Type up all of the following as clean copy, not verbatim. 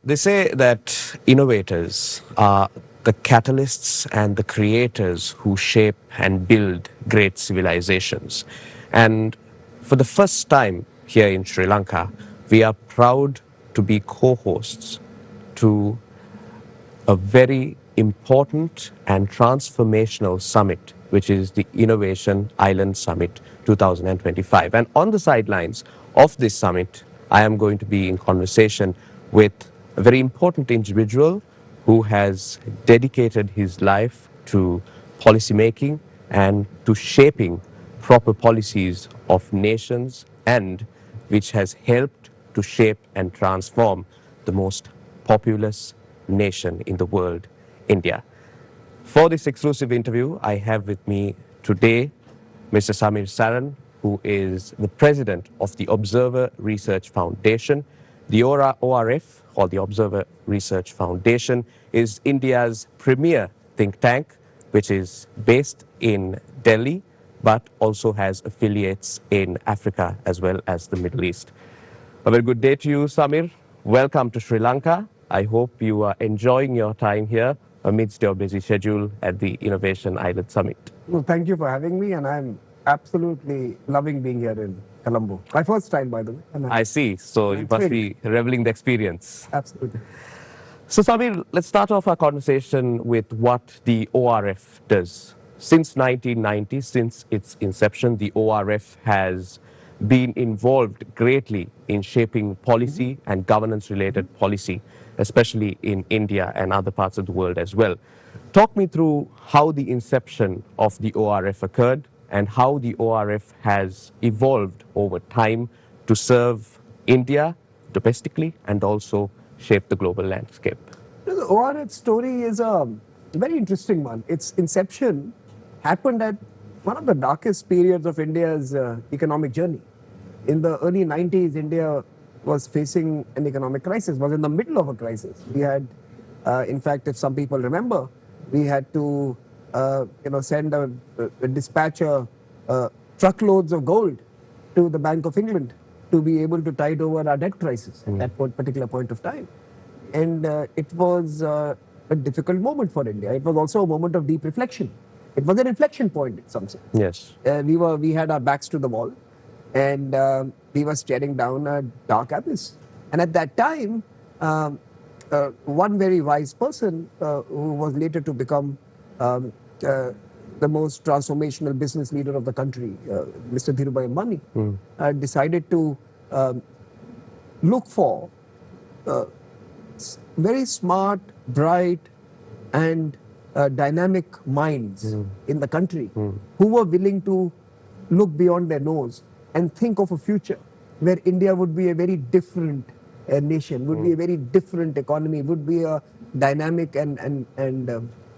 They say that innovators are the catalysts and the creators who shape and build great civilizations. And for the first time here in Sri Lanka, we are proud to be co-hosts to a very important and transformational summit, which is the Innovation Island Summit 2025. And on the sidelines of this summit, I am going to be in conversation with a very important individual who has dedicated his life to policy making and to shaping proper policies of nations, and which has helped to shape and transform the most populous nation in the world, India. For this exclusive interview, I have with me today Mr. Samir Saran, who is the president of the Observer Research Foundation. The ORF, or the Observer Research Foundation, is India's premier think tank, which is based in Delhi, but also has affiliates in Africa as well as the Middle East. A very good day to you, Samir. Welcome to Sri Lanka. I hope you are enjoying your time here amidst your busy schedule at the Innovation Island Summit. Well, thank you for having me, and I'm absolutely loving being here in Colombo. My first time, by the way. I see. So you must be reveling the experience. Absolutely. So Samir, let's start off our conversation with what the ORF does. Since 1990, since its inception, the ORF has been involved greatly in shaping policy and governance-related policy, especially in India and other parts of the world as well. Talk me through how the inception of the ORF occurred and how the ORF has evolved over time to serve India domestically and also shape the global landscape. The ORF story is a very interesting one. Its inception happened at one of the darkest periods of India's economic journey. In the early 90s, India was facing an economic crisis, was in the middle of a crisis. We had, in fact, if some people remember, we had to send a dispatcher truckloads of gold to the Bank of England to be able to tide over our debt crisis at that particular point of time. And it was a difficult moment for India. It was also a moment of deep reflection. It was an inflection point in some sense. Yes. We had our backs to the wall, and we were staring down a dark abyss. And at that time, one very wise person who was later to become the most transformational business leader of the country, Mr. Dhirubhai Ambani, decided to look for very smart, bright, and dynamic minds in the country who were willing to look beyond their nose and think of a future where India would be a very different nation, would be a very different economy, would be a dynamic and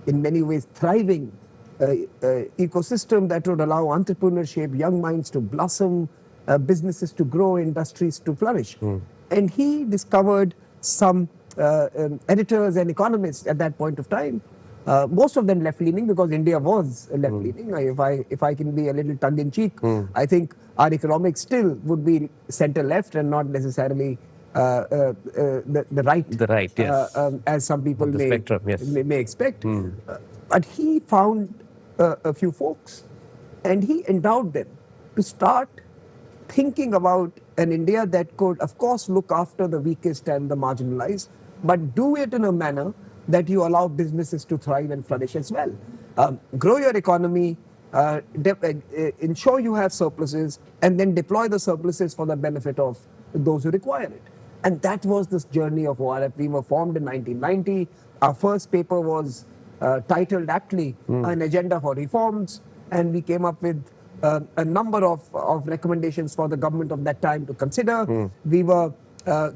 in many ways thriving ecosystem that would allow entrepreneurship, young minds to blossom, businesses to grow, industries to flourish. And he discovered some editors and economists at that point of time, most of them left-leaning, because India was left-leaning. If I can be a little tongue-in-cheek, I think our economics still would be center-left and not necessarily the right. The right, yes. As some people may expect. But he found a few folks, and he endowed them to start thinking about an India that could, of course, look after the weakest and the marginalized, but do it in a manner that you allow businesses to thrive and flourish as well. Grow your economy, ensure you have surpluses, and then deploy the surpluses for the benefit of those who require it. And that was this journey of ORF. We were formed in 1990. Our first paper was titled actually An Agenda for Reforms, and we came up with a number of recommendations for the government of that time to consider. We were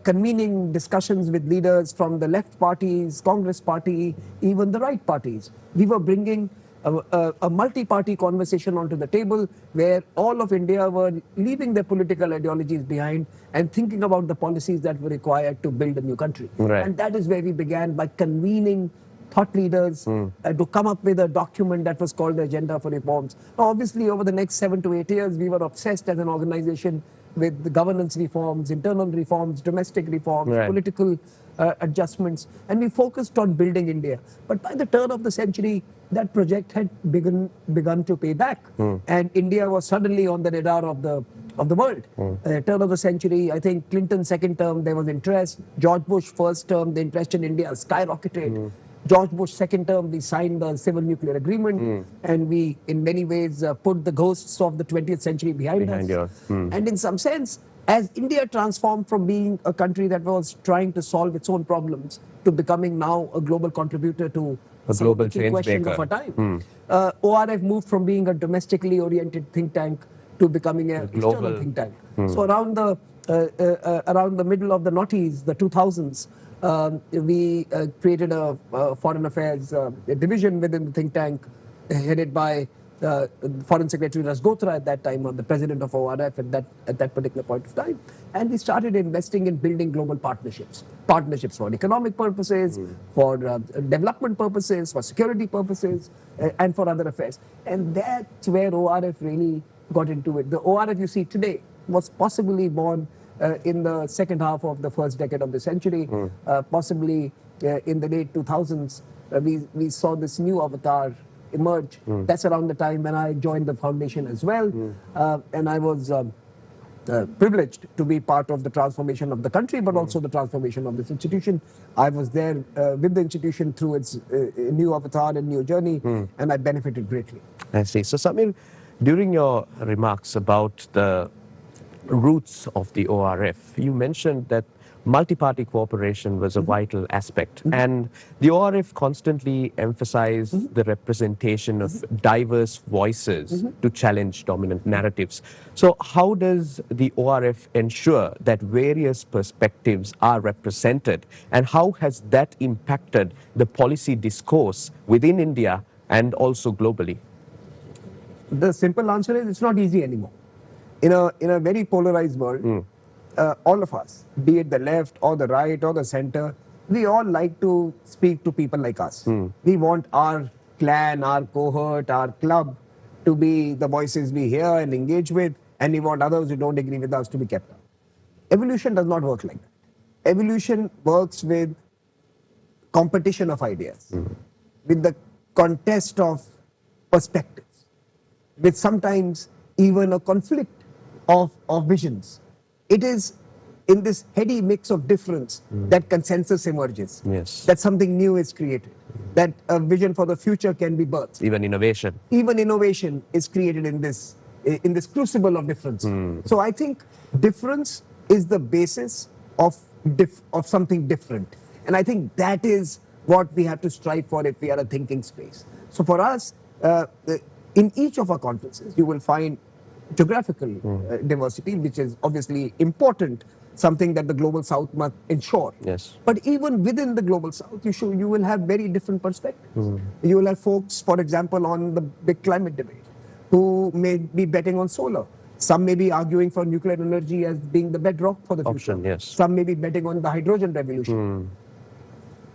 convening discussions with leaders from the left parties, Congress party, even the right parties. We were bringing a multi-party conversation onto the table where all of India were leaving their political ideologies behind and thinking about the policies that were required to build a new country. Right. And that is where we began, by convening thought leaders to come up with a document that was called the Agenda for Reforms. Now, obviously, over the next 7 to 8 years, we were obsessed as an organization with the governance reforms, internal reforms, domestic reforms, Right. political adjustments, and we focused on building India. But by the turn of the century, that project had begun to pay back, and India was suddenly on the radar of the world. Turn of the century, I think Clinton's second term, there was interest. George Bush first term, the interest in India skyrocketed. George Bush second term, we signed the civil nuclear agreement, and we, in many ways, put the ghosts of the 20th century behind us. And in some sense, as India transformed from being a country that was trying to solve its own problems to becoming now a global contributor to A some of global the key change questions maker. of our time, ORF moved from being a domestically oriented think tank to becoming an external global. think tank. So around the middle of the noughties, the 2000s, we created a foreign affairs division within the think tank, headed by Foreign Secretary Rasgotra at that time, or the president of ORF at that particular point of time. And we started investing in building global partnerships for economic purposes, for development purposes, for security purposes, and for other affairs. And that's where ORF really got into it. The ORF you see today was possibly born in the second half of the first decade of the century, possibly in the late 2000s. We saw this new avatar emerge. That's around the time when I joined the foundation as well, and I was privileged to be part of the transformation of the country, but also the transformation of this institution. I was there with the institution through its new avatar and new journey, and I benefited greatly. I see. So, Samir, during your remarks about the roots of the ORF, you mentioned that multi-party cooperation was a vital aspect, and the ORF constantly emphasized the representation of diverse voices to challenge dominant narratives. So how does the ORF ensure that various perspectives are represented, and how has that impacted the policy discourse within India and also globally? The simple answer is it's not easy anymore. In a very polarized world, all of us, be it the left or the right or the center, we all like to speak to people like us. We want our clan, our cohort, our club to be the voices we hear and engage with, and we want others who don't agree with us to be kept out. Evolution does not work like that. Evolution works with competition of ideas, with the contest of perspectives, with sometimes even a conflict of visions. It is in this heady mix of difference that consensus emerges, Yes. that something new is created, that a vision for the future can be birthed. Even innovation. Even innovation is created in this crucible of difference. So I think difference is the basis of something different, and I think that is what we have to strive for if we are a thinking space. So for us, in each of our conferences, you will find geographical diversity, which is obviously important, something that the global south must ensure. Yes. But even within the global south, you will have very different perspectives. You will have folks, for example, on the big climate debate, who may be betting on solar. Some may be arguing for nuclear energy as being the bedrock for the Option, future. yes. Some may be betting on the hydrogen revolution.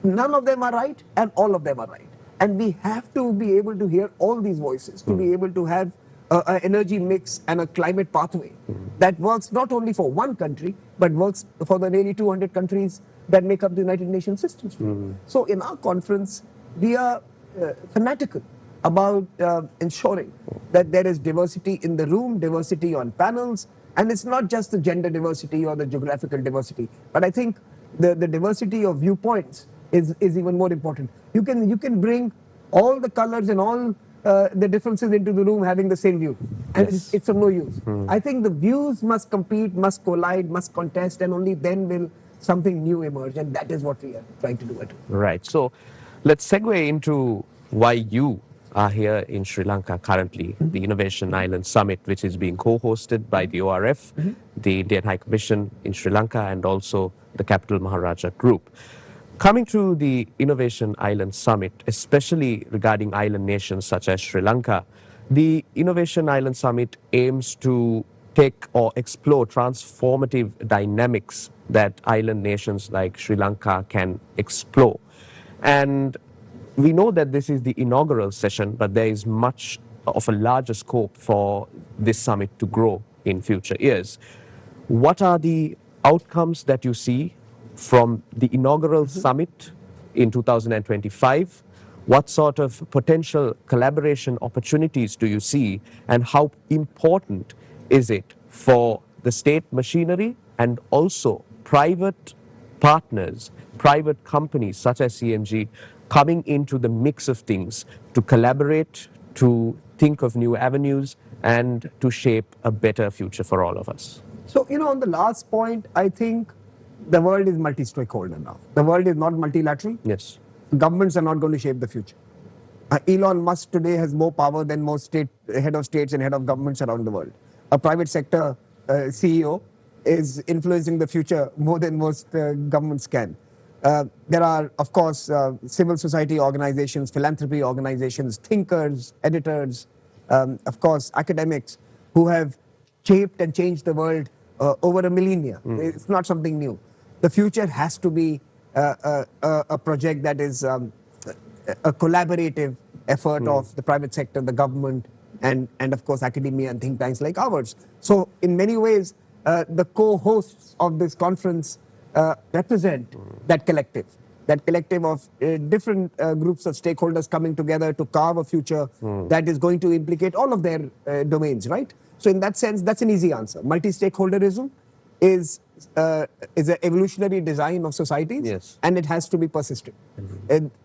None of them are right, and all of them are right. And we have to be able to hear all these voices, to be able to have an energy mix and a climate pathway that works not only for one country, but works for the nearly 200 countries that make up the United Nations system. So in our conference, we are fanatical about ensuring that there is diversity in the room, diversity on panels, and it's not just the gender diversity or the geographical diversity, but I think the diversity of viewpoints is even more important. You can bring all the colors and all the differences into the room having the same view, and Yes. it's of no use. I think the views must compete, must collide, must contest, and only then will something new emerge, and that is what we are trying to do at home. Right. So let's segue into why you are here in Sri Lanka currently, the Innovation Island Summit, which is being co-hosted by the ORF, the Indian High Commission in Sri Lanka, and also the Capital Maharaja Group. Coming to the Innovation Island Summit, especially regarding island nations such as Sri Lanka, the Innovation Island Summit aims to take or explore transformative dynamics that island nations like Sri Lanka can explore. And we know that this is the inaugural session, but there is much of a larger scope for this summit to grow in future years. What are the outcomes that you see from the inaugural summit in 2025? What sort of potential collaboration opportunities do you see, and how important is it for the state machinery and also private partners, private companies such as CMG coming into the mix of things to collaborate, to think of new avenues, and to shape a better future for all of us? So, on the last point, I think the world is multi-stakeholder now. The world is not multilateral. Yes. Governments are not going to shape the future. Elon Musk today has more power than most head of states and head of governments around the world. A private sector CEO is influencing the future more than most governments can. There are, of course, civil society organizations, philanthropy organizations, thinkers, editors, of course, academics who have shaped and changed the world over a millennia. It's not something new. The future has to be a project that is a collaborative effort of the private sector, the government, and of course academia and think tanks like ours. So in many ways, the co-hosts of this conference represent that collective of different groups of stakeholders coming together to carve a future that is going to implicate all of their domains, right? So in that sense, that's an easy answer. Multi-stakeholderism is an evolutionary design of societies, Yes. and it has to be persistent.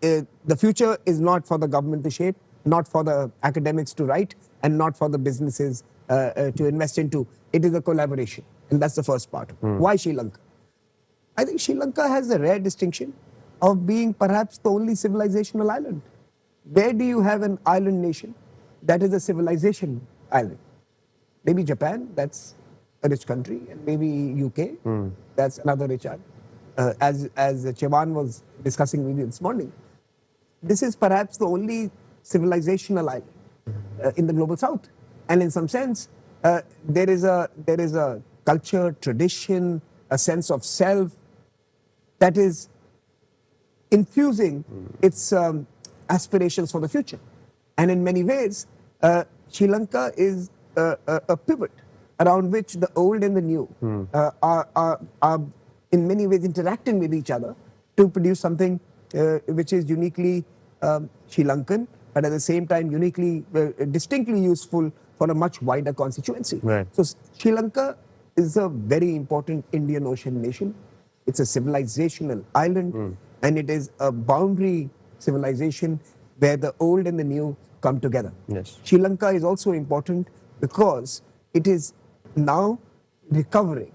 The future is not for the government to shape, not for the academics to write, and not for the businesses to invest into. It is a collaboration, and that's the first part. Why Sri Lanka? I think Sri Lanka has the rare distinction of being perhaps the only civilizational island. Where do you have an island nation that is a civilization island? Maybe Japan, that's a rich country, and maybe UK, that's another rich island. As Chevan was discussing with you this morning, this is perhaps the only civilizational island in the global south, and in some sense, there is a culture, tradition, a sense of self that is infusing its aspirations for the future, and in many ways, Sri Lanka is a pivot around which the old and the new are in many ways interacting with each other to produce something which is uniquely Sri Lankan, but at the same time uniquely, distinctly useful for a much wider constituency. Right. So Sri Lanka is a very important Indian Ocean nation. It's a civilizational island, and it is a boundary civilization where the old and the new come together. Yes. Sri Lanka is also important because it is now recovering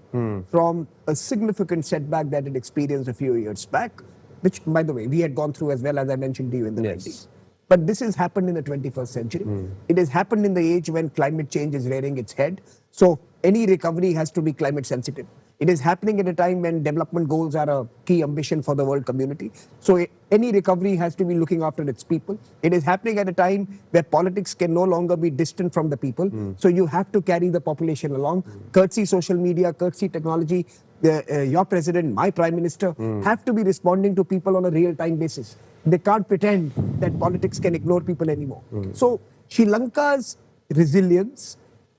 from a significant setback that it experienced a few years back, which, by the way, we had gone through as well, as I mentioned to you, in the Yes. 90s. But this has happened in the 21st century. It has happened in the age when climate change is rearing its head. So any recovery has to be climate sensitive. It is happening at a time when development goals are a key ambition for the world community. So any recovery has to be looking after its people. It is happening at a time where politics can no longer be distant from the people. So you have to carry the population along. Courtesy social media, courtesy technology, your president, my prime minister, have to be responding to people on a real-time basis. They can't pretend that politics can ignore people anymore. So Sri Lanka's resilience,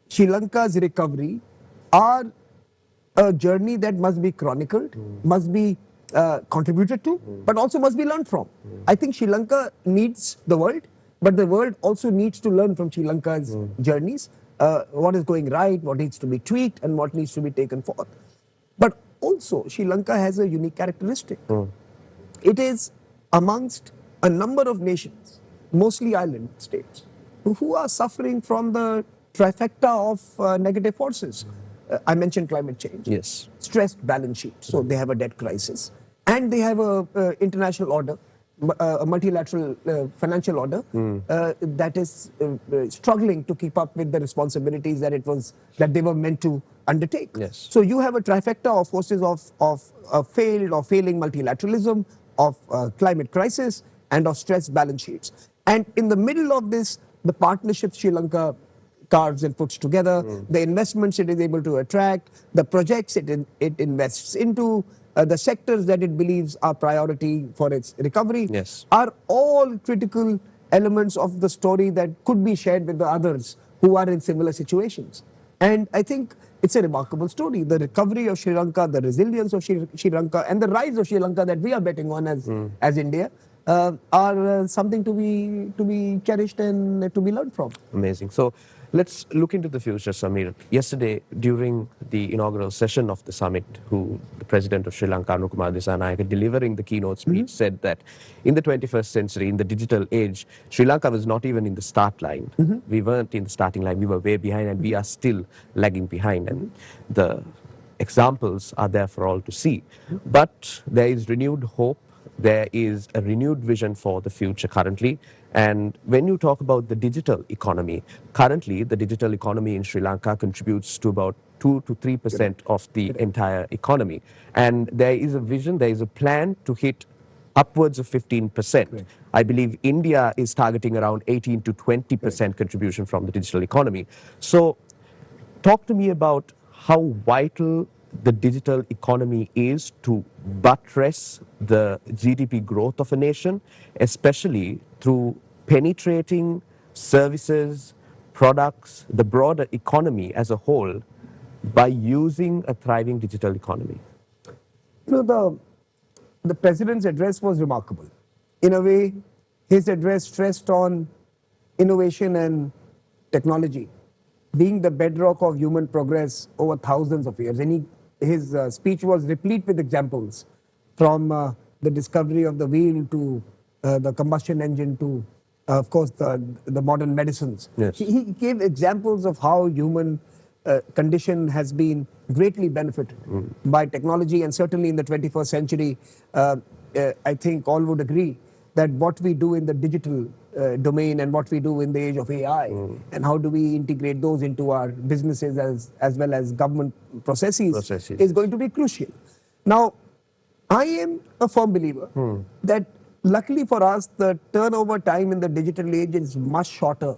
Sri Lanka's recovery are a journey that must be chronicled, must be contributed to, but also must be learned from. I think Sri Lanka needs the world, but the world also needs to learn from Sri Lanka's journeys, what is going right, what needs to be tweaked, and what needs to be taken forth. But also, Sri Lanka has a unique characteristic. It is amongst a number of nations, mostly island states, who are suffering from the trifecta of negative forces. I mentioned climate change. Yes. Stressed balance sheet. So they have a debt crisis. And they have a international order, a multilateral financial order that is struggling to keep up with the responsibilities that they were meant to undertake. Yes. So you have a trifecta of forces of failed or failing multilateralism, of climate crisis, and of stressed balance sheets. And in the middle of this, the partnerships Sri Lanka carves and puts together, the investments it is able to attract, the projects it invests into, the sectors that it believes are priority for its recovery, Yes. are all critical elements of the story that could be shared with the others who are in similar situations. And I think it's a remarkable story. The recovery of Sri Lanka, the resilience of Sri Lanka, and the rise of Sri Lanka that we are betting on as India are something to be cherished and to be learned from. Amazing. So let's look into the future, Samir. Yesterday, during the inaugural session of the summit, the president of Sri Lanka, Anukumar Dissanayake, delivering the keynote speech, said that in the 21st century, in the digital age, Sri Lanka was not even in the start line. We weren't in the starting line. We were way behind, and we are still lagging behind. And the examples are there for all to see. But there is renewed hope. There is a renewed vision for the future currently. And when you talk about the digital economy, currently the digital economy in Sri Lanka contributes to about 2 to 3% of the entire economy. And there is a vision, there is a plan to hit upwards of 15%. I believe India is targeting around 18 to 20% contribution from the digital economy. So talk to me about how vital the digital economy is to buttress the GDP growth of a nation, especially through penetrating services, products, the broader economy as a whole, by using a thriving digital economy. You know, the president's address was remarkable. In a way, his address stressed on innovation and technology being the bedrock of human progress over thousands of years. And his speech was replete with examples from the discovery of the wheel to the combustion engine to, of course, the modern medicines. Yes. He gave examples of how human condition has been greatly benefited by technology, and certainly in the 21st century, I think all would agree that what we do in the digital domain and what we do in the age of AI and how do we integrate those into our businesses as well as government processes is going to be crucial. Now, I am a firm believer that luckily for us, the turnover time in the digital age is much shorter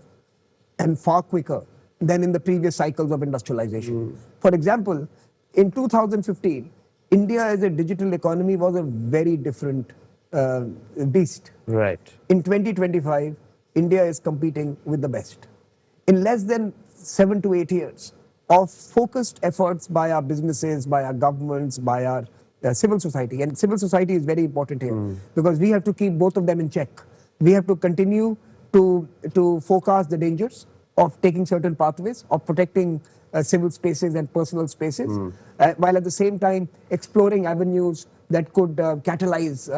and far quicker than in the previous cycles of industrialization. For example, in 2015, India as a digital economy was a very different beast. Right. In 2025, India is competing with the best. In less than 7 to 8 years of focused efforts by our businesses, by our governments, by our civil society, and civil society is very important here because we have to keep both of them in check. We have to continue to forecast the dangers of taking certain pathways, of protecting civil spaces and personal spaces, while at the same time exploring avenues that could catalyze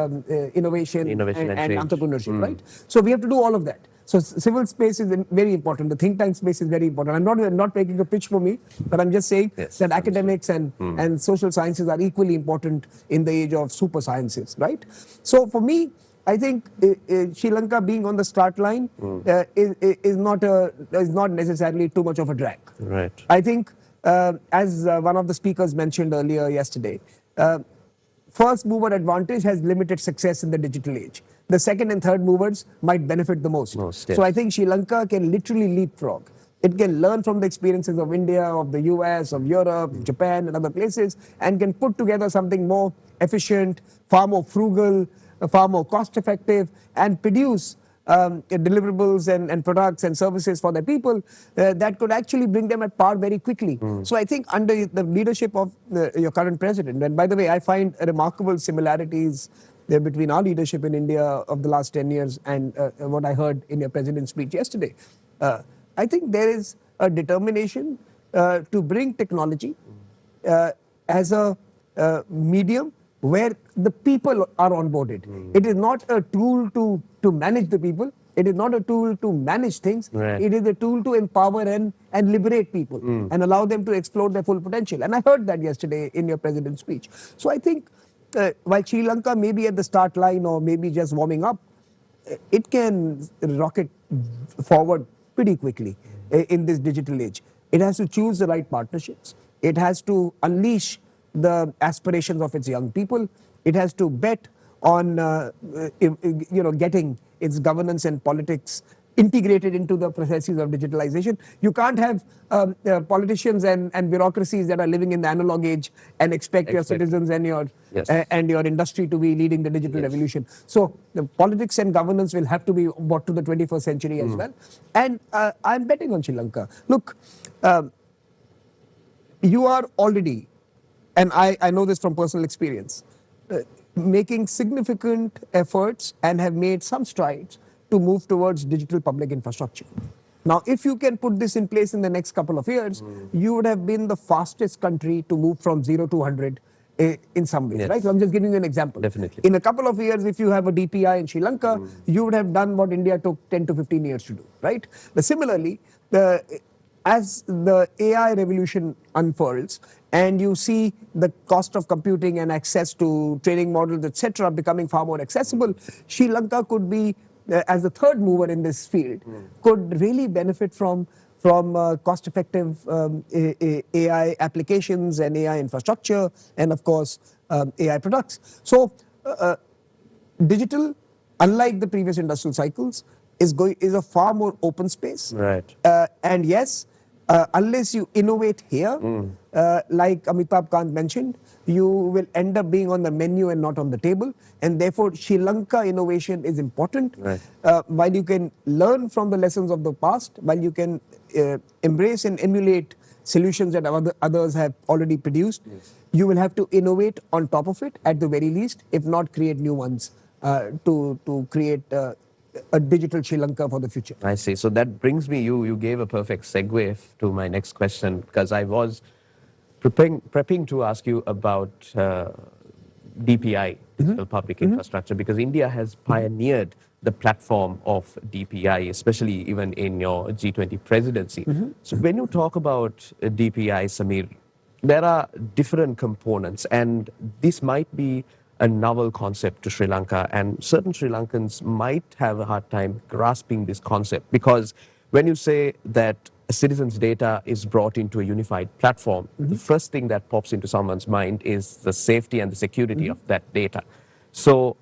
innovation and entrepreneurship, right? So we have to do all of that. So civil space is very important. The think tank space is very important. I'm not making a pitch for me, but I'm just saying that academics and social sciences are equally important in the age of super sciences, right? So for me, I think Sri Lanka being on the start line is not necessarily too much of a drag. Right. I think, as one of the speakers mentioned earlier yesterday, first mover advantage has limited success in the digital age. The second and third movers might benefit the most. Yes. So I think Sri Lanka can literally leapfrog. It can learn from the experiences of India, of the US, of Europe, Japan, and other places, and can put together something more efficient, far more frugal, far more cost-effective, and produce deliverables and products and services for their people that could actually bring them at par very quickly. So I think under the leadership of your current president, and by the way, I find remarkable similarities between our leadership in India of the last 10 years and what I heard in your president's speech yesterday. I think there is a determination to bring technology as a medium where the people are onboarded. It is not a tool to manage the people. It is not a tool to manage things. Right. It is a tool to empower and liberate people and allow them to explore their full potential. And I heard that yesterday in your president's speech. So I think while Sri Lanka may be at the start line or maybe just warming up, it can rocket forward pretty quickly in this digital age. It has to choose the right partnerships. It has to unleash the aspirations of its young people. It has to bet on getting its governance and politics integrated into the processes of digitalization. You can't have politicians and bureaucracies that are living in the analog age and expect your citizens and your industry to be leading the digital revolution. So the politics and governance will have to be brought to the 21st century as well. And I'm betting on Sri Lanka. Look, you are already, and I know this from personal experience, making significant efforts and have made some strides to move towards digital public infrastructure. Now, if you can put this in place in the next couple of years, you would have been the fastest country to move from 0 to 100 in some ways, Yes. right? So I'm just giving you an example. Definitely. In a couple of years, if you have a DPI in Sri Lanka, you would have done what India took 10 to 15 years to do, right? But similarly, as the AI revolution unfurls and you see the cost of computing and access to training models, etc., becoming far more accessible, Sri Lanka could be, as the third mover in this field, could really benefit from cost-effective AI applications and AI infrastructure, and of course AI products. So digital, unlike the previous industrial cycles, is a far more open space. Right. And yes, unless you innovate here, like Amitabh Kant mentioned, you will end up being on the menu and not on the table. And therefore, Sri Lanka innovation is important. Right. While you can learn from the lessons of the past, while you can embrace and emulate solutions that others have already produced, you will have to innovate on top of it at the very least, if not create new ones to create a digital Sri Lanka for the future. I see. So that brings me, you gave a perfect segue to my next question, because I was prepping to ask you about DPI, digital public infrastructure, because India has pioneered the platform of DPI, especially even in your G20 presidency. So when you talk about DPI, Samir, there are different components, and this might be a novel concept to Sri Lanka, and certain Sri Lankans might have a hard time grasping this concept, because when you say that a citizen's data is brought into a unified platform, the first thing that pops into someone's mind is the safety and the security of that data. So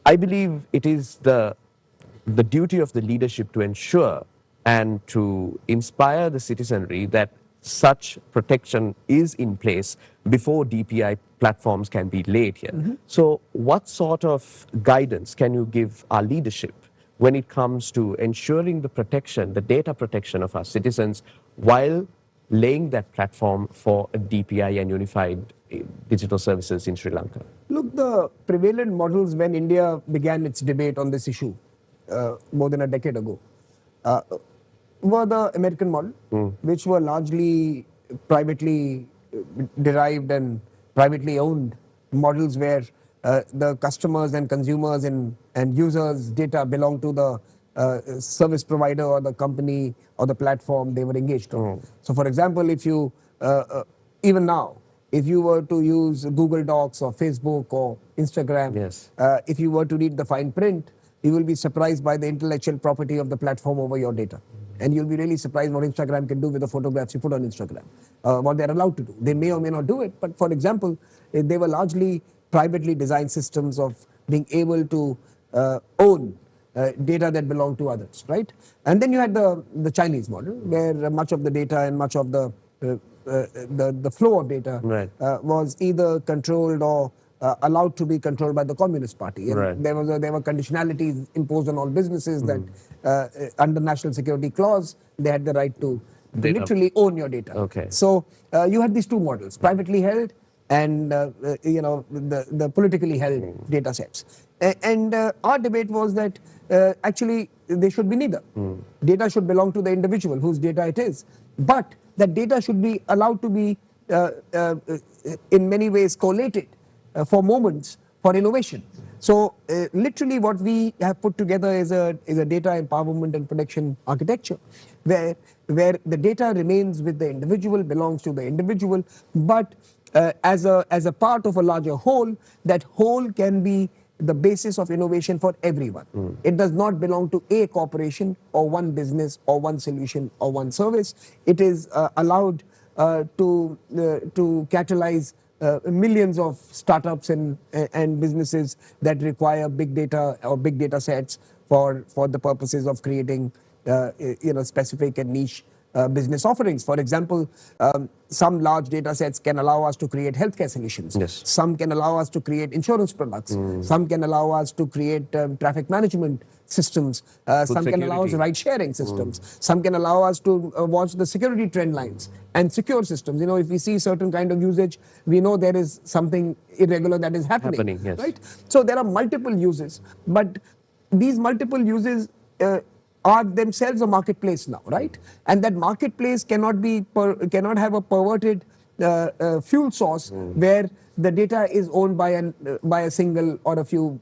I believe it is the duty of the leadership to ensure and to inspire the citizenry that such protection is in place before DPI platforms can be laid here. So what sort of guidance can you give our leadership when it comes to ensuring the protection, the data protection of our citizens, while laying that platform for a DPI and unified digital services in Sri Lanka? Look, the prevalent models when India began its debate on this issue more than a decade ago were the American model, which were largely privately derived and privately owned models where the customers and consumers and users' data belong to the service provider or the company or the platform they were engaged on. So, for example, if you, even now, if you were to use Google Docs or Facebook or Instagram, Yes. If you were to read the fine print, you will be surprised by the intellectual property of the platform over your data. And you'll be really surprised what Instagram can do with the photographs you put on Instagram, what they're allowed to do. They may or may not do it, but for example, they were largely privately designed systems of being able to own data that belonged to others, right? And then you had the Chinese model, where much of the data and much of the flow of data Right. was either controlled or allowed to be controlled by the Communist Party. And Right. there were conditionalities imposed on all businesses that under national security clause, they had the right to literally own your data. Okay. So you had these two models, privately held and the politically held data sets. And our debate was that actually they should be neither. Data should belong to the individual whose data it is, but that data should be allowed to be in many ways collated for moments for innovation. So literally what we have put together is a data empowerment and protection architecture where the data remains with the individual, belongs to the individual, but as a part of a larger whole, that whole can be the basis of innovation for everyone. It does not belong to a corporation or one business or one solution or one service. It is allowed to catalyze millions of startups and businesses that require big data or big data sets for the purposes of creating specific and niche business offerings. For example, some large data sets can allow us to create healthcare solutions. Yes. Some can allow us to create insurance products. Some can allow us to create traffic management systems. Some can allow us ride sharing systems. Some can allow us to watch the security trend lines and secure systems. You know, if we see certain kind of usage, we know there is something irregular that is happening. Yes. Right? So there are multiple uses, but these multiple uses are themselves a marketplace now, right? And that marketplace cannot have a perverted fuel source where the data is owned by a single or a few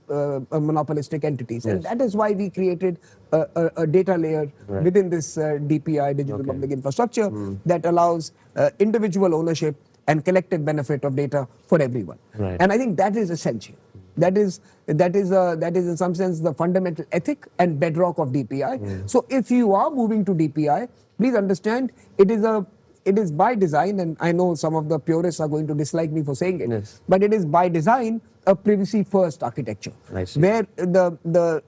monopolistic entities. Yes. And that is why we created a data layer within this DPI, Digital Public Infrastructure, that allows individual ownership and collective benefit of data for everyone. Right. And I think that is essential. That is in some sense the fundamental ethic and bedrock of DPI. So if you are moving to DPI, please understand it is by design, and I know some of the purists are going to dislike me for saying it, yes, but it is by design a privacy-first architecture, where the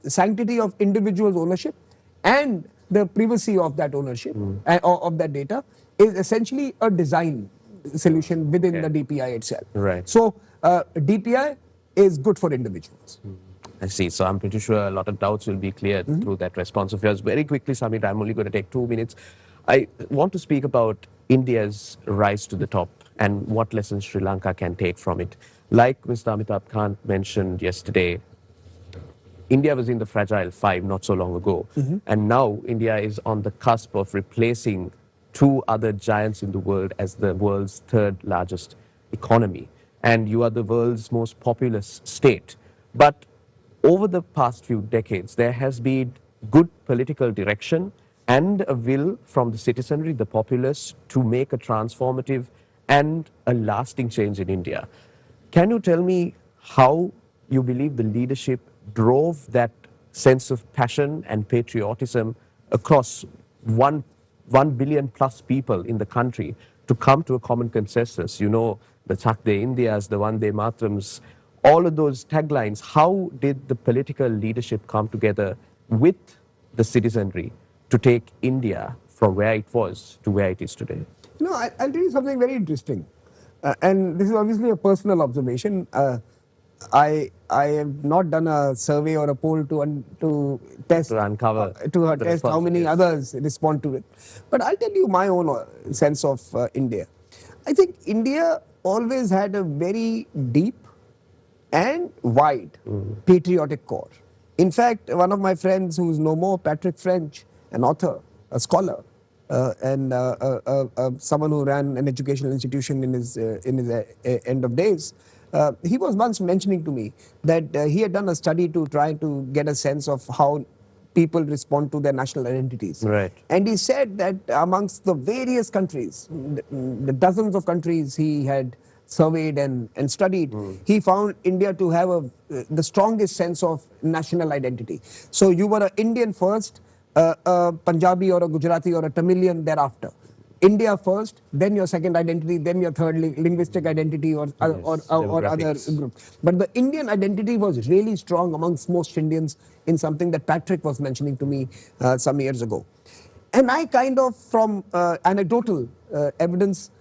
sanctity of individuals' ownership and the privacy of that ownership of that data is essentially a design solution within the DPI itself. Right. So DPI is good for individuals. I see. So I'm pretty sure a lot of doubts will be cleared through that response of yours. Very quickly, Samir, I'm only going to take 2 minutes. I want to speak about India's rise to the top and what lessons Sri Lanka can take from it. Like Mr. Amitabh Kant mentioned yesterday, India was in the fragile five not so long ago. And now India is on the cusp of replacing two other giants in the world as the world's third largest economy. And you are the world's most populous state. But over the past few decades, there has been good political direction and a will from the citizenry, the populace, to make a transformative and a lasting change in India. Can you tell me how you believe the leadership drove that sense of passion and patriotism across 1 billion plus people in the country to come to a common consensus? You know, the Chak De Indias, the Vande Matrams, all of those taglines. How did the political leadership come together with the citizenry to take India from where it was to where it is today? No, I'll tell you something very interesting. And this is obviously a personal observation. I have not done a survey or a poll to test To uncover test how many others respond to it. But I'll tell you my own sense of India. I think India always had a very deep and wide patriotic core. In fact, one of my friends who's no more, Patrick French, an author, a scholar, and someone who ran an educational institution in his end of days, he was once mentioning to me that he had done a study to try to get a sense of how people respond to their national identities. Right. And he said that amongst the various countries, the dozens of countries he had surveyed and studied, he found India to have the strongest sense of national identity. So you were an Indian first, a Punjabi or a Gujarati or a Tamilian thereafter. India first, then your second identity, then your third linguistic identity or other group. But the Indian identity was really strong amongst most Indians in something that Patrick was mentioning to me some years ago. And I kind of, from anecdotal evidence,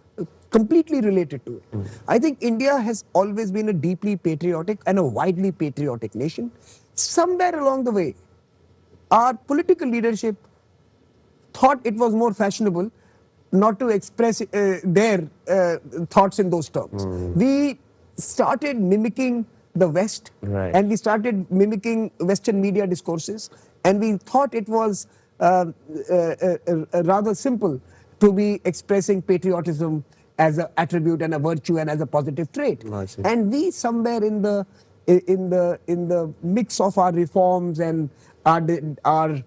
completely related to it. I think India has always been a deeply patriotic and a widely patriotic nation. Somewhere along the way, our political leadership thought it was more fashionable not to express their thoughts in those terms. We started mimicking the West, and we started mimicking Western media discourses, and we thought it was rather simple to be expressing patriotism as an attribute and a virtue and as a positive trait. And we somewhere in the mix of our reforms and our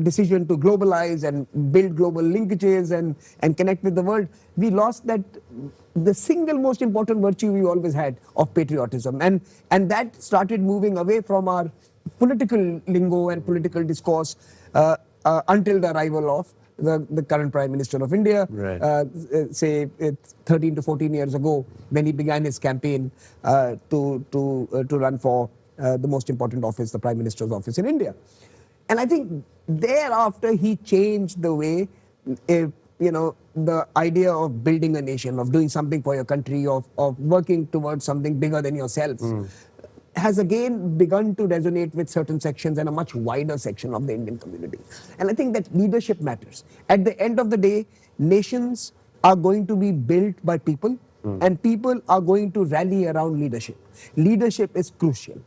decision to globalize and build global linkages and connect with the world, we lost the single most important virtue we always had of patriotism. And that started moving away from our political lingo and political discourse until the arrival of the current Prime Minister of India, say 13 to 14 years ago, when he began his campaign to run for the most important office, the Prime Minister's office in India. And I think thereafter he changed the way the idea of building a nation, of doing something for your country, of working towards something bigger than yourself, has again begun to resonate with certain sections and a much wider section of the Indian community. And I think that leadership matters. At the end of the day, nations are going to be built by people, and people are going to rally around leadership. Leadership is crucial.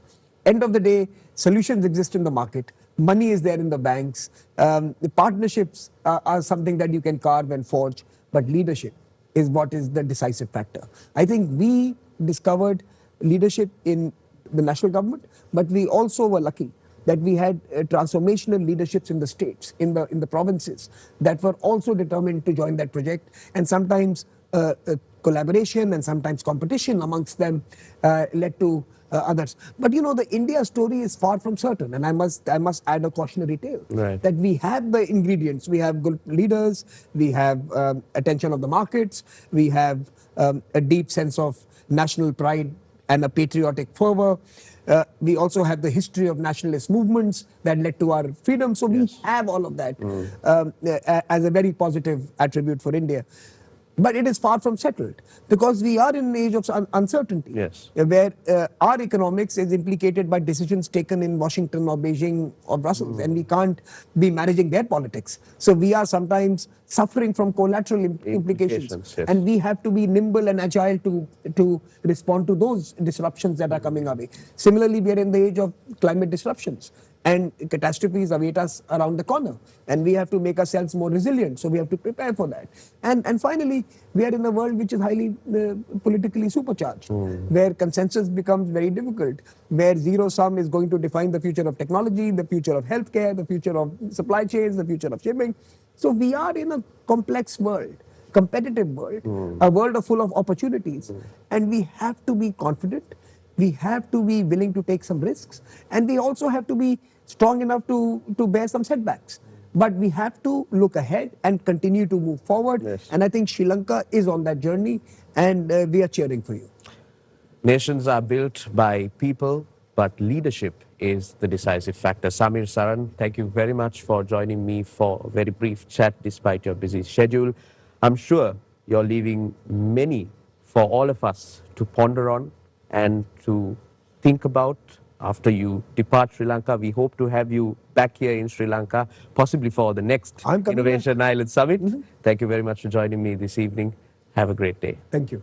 End of the day, solutions exist in the market, money is there in the banks, the partnerships are something that you can carve and forge, but leadership is what is the decisive factor. I think we discovered leadership in the national government, but we also were lucky that we had transformational leaderships in the states, in the provinces, that were also determined to join that project, and sometimes collaboration and sometimes competition amongst them led to others. But the India story is far from certain, and I must add a cautionary tale, Right. that we have the ingredients. We have good leaders, we have attention of the markets, we have a deep sense of national pride and a patriotic fervor. We also have the history of nationalist movements that led to our freedom. So we have all of that as a very positive attribute for India. But it is far from settled, because we are in an age of uncertainty, Yes. where our economics is implicated by decisions taken in Washington or Beijing or Brussels, and we can't be managing their politics. So we are sometimes suffering from collateral implications, Yes. and we have to be nimble and agile to respond to those disruptions that are coming our way. Similarly, we are in the age of climate disruptions, and catastrophes await us around the corner, and we have to make ourselves more resilient, so we have to prepare for that. And finally, we are in a world which is highly politically supercharged, where consensus becomes very difficult, where zero sum is going to define the future of technology, the future of healthcare, the future of supply chains, the future of shipping. So we are in a complex world, competitive world, a world full of opportunities, and we have to be confident. We have to be willing to take some risks, and we also have to be strong enough to bear some setbacks. But we have to look ahead and continue to move forward. Yes. And I think Sri Lanka is on that journey, and we are cheering for you. Nations are built by people, but leadership is the decisive factor. Samir Saran, thank you very much for joining me for a very brief chat despite your busy schedule. I'm sure you're leaving many for all of us to ponder on and to think about after you depart Sri Lanka. We hope to have you back here in Sri Lanka, possibly for the next I'm coming Innovation Island Summit. Thank you very much for joining me this evening. Have a great day. Thank you.